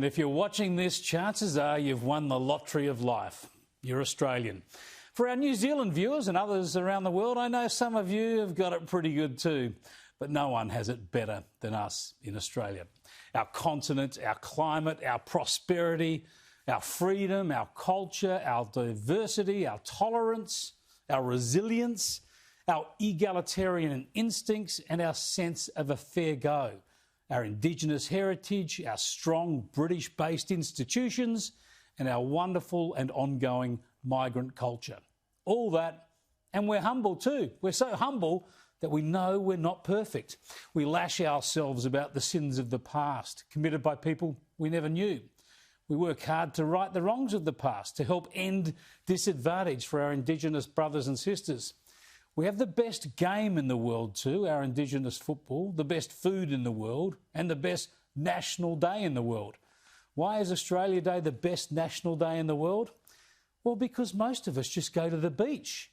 And if you're watching this, chances are you've won the lottery of life. You're Australian. For our New Zealand viewers and others around the world, I know some of you have got it pretty good too, but no one has it better than us in Australia. Our continent, our climate, our prosperity, our freedom, our culture, our diversity, our tolerance, our resilience, our egalitarian instincts and our sense of a fair go, our Indigenous heritage, our strong British-based institutions and our wonderful and ongoing migrant culture. All that, and we're humble too. We're so humble that we know we're not perfect. We lash ourselves about the sins of the past, committed by people we never knew. We work hard to right the wrongs of the past, to help end disadvantage for our Indigenous brothers and sisters. We have the best game in the world too, our Indigenous football, the best food in the world, and the best national day in the world. Why is Australia Day the best national day in the world? Well, because most of us just go to the beach.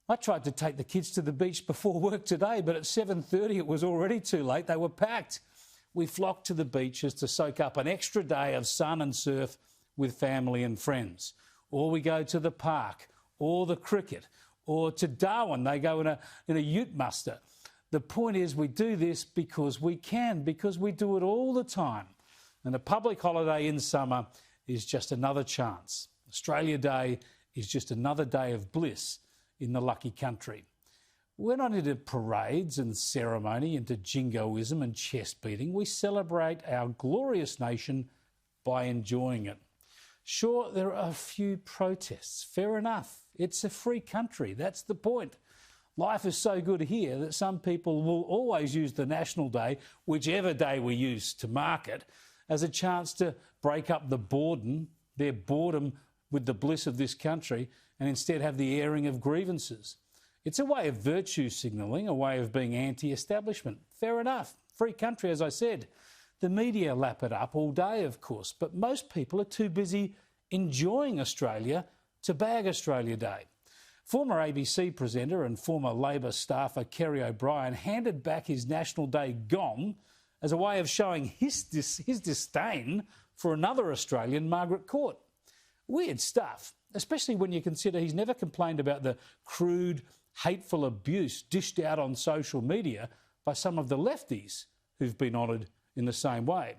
I tried to take the kids to the beach before work today, but at 7:30 it was already too late. They were packed. We flock to the beaches to soak up an extra day of sun and surf with family and friends. Or we go to the park, or the cricket, or to Darwin. They go in a ute muster. The point is we do this because we can, because we do it all the time. And a public holiday in summer is just another chance. Australia Day is just another day of bliss in the lucky country. We're not into parades and ceremony, into jingoism and chest beating. We celebrate our glorious nation by enjoying it. Sure, there are a few protests. Fair enough. It's a free country. That's the point. Life is so good here that some people will always use the National Day, whichever day we use to mark it, as a chance to break up their boredom with the bliss of this country and instead have the airing of grievances. It's a way of virtue signalling, a way of being anti-establishment. Fair enough. Free country, as I said. The media lap it up all day, of course, but most people are too busy enjoying Australia to bag Australia Day. Former ABC presenter and former Labor staffer Kerry O'Brien handed back his National Day gong as a way of showing his disdain for another Australian, Margaret Court. Weird stuff, especially when you consider he's never complained about the crude, hateful abuse dished out on social media by some of the lefties who've been honoured in the same way.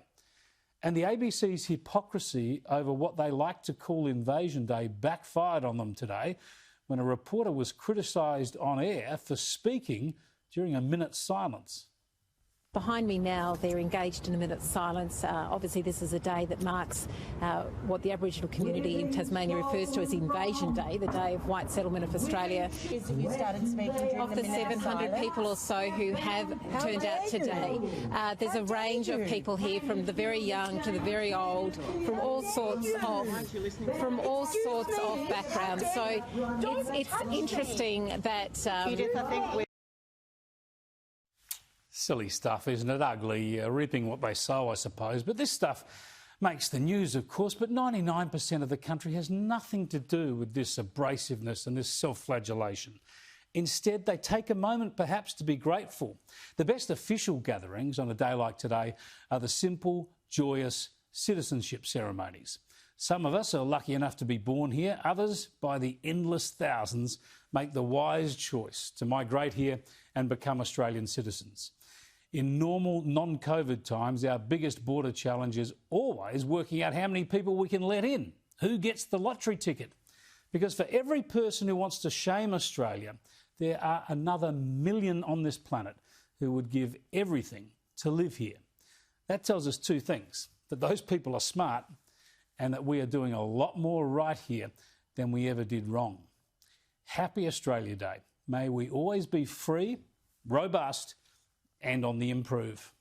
And the ABC's hypocrisy over what they like to call Invasion Day backfired on them today when a reporter was criticised on air for speaking during a minute's silence. Behind me now, they're engaged in a minute's silence. Obviously, this is a day that marks what the Aboriginal community in Tasmania refers to as Invasion Day, the day of white settlement of Australia. Of the 700 people or so who have turned out today, there's a range of people here, from the very young to the very old, from all sorts of backgrounds. So it's interesting that. Silly stuff, isn't it? Ugly, reaping what they sow, I suppose. But this stuff makes the news, of course, but 99% of the country has nothing to do with this abrasiveness and this self-flagellation. Instead, they take a moment perhaps to be grateful. The best official gatherings on a day like today are the simple, joyous citizenship ceremonies. Some of us are lucky enough to be born here. Others, by the endless thousands, make the wise choice to migrate here and become Australian citizens. In normal, non-COVID times, our biggest border challenge is always working out how many people we can let in. Who gets the lottery ticket? Because for every person who wants to shame Australia, there are another million on this planet who would give everything to live here. That tells us two things: that those people are smart and that we are doing a lot more right here than we ever did wrong. Happy Australia Day. May we always be free, robust and on the improve.